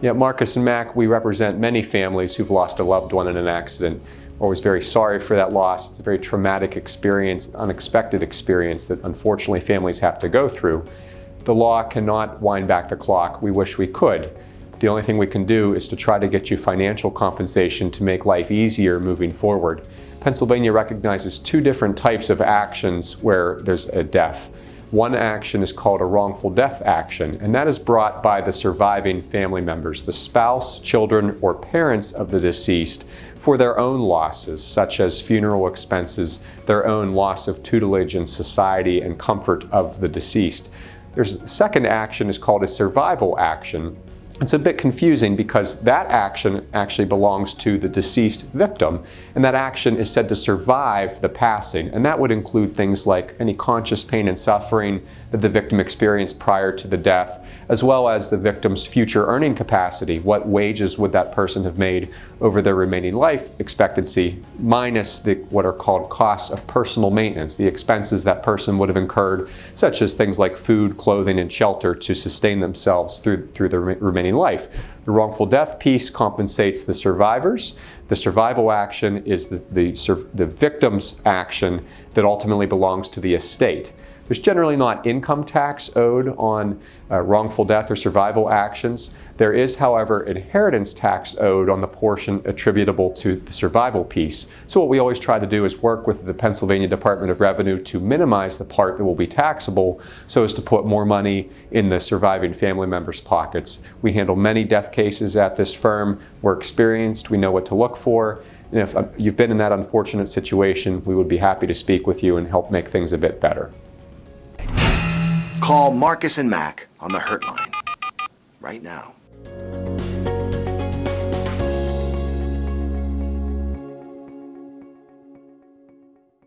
Yeah, Marcus and Mack, we represent many families who've lost a loved one in an accident. We're always very sorry for that loss. It's a very traumatic experience, unexpected experience that unfortunately families have to go through. The law cannot wind back the clock. We wish we could. The only thing we can do is to try to get you financial compensation to make life easier moving forward. Pennsylvania recognizes two different types of actions where there's a death. One action is called a wrongful death action, and that is brought by the surviving family members, the spouse, children, or parents of the deceased, for their own losses, such as funeral expenses, their own loss of tutelage in society and comfort of the deceased. There's a second action is called a survival action. It's a bit confusing because that action actually belongs to the deceased victim, and that action is said to survive the passing, and that would include things like any conscious pain and suffering that the victim experienced prior to the death, as well as the victim's future earning capacity. What wages would that person have made over their remaining life expectancy, minus what are called costs of personal maintenance, the expenses that person would have incurred, such as things like food, clothing, and shelter to sustain themselves through their remaining life. The wrongful death piece compensates the survivors. The survival action is the victim's action that ultimately belongs to the estate. There's generally not income tax owed on wrongful death or survival actions. There is, however, inheritance tax owed on the portion attributable to the survival piece. So what we always try to do is work with the Pennsylvania Department of Revenue to minimize the part that will be taxable so as to put more money in the surviving family members' pockets. We handle many death cases at this firm. We're experienced. We know what to look for. And if you've been in that unfortunate situation, we would be happy to speak with you and help make things a bit better. Call Marcus and Mack on the Hurt Line right now.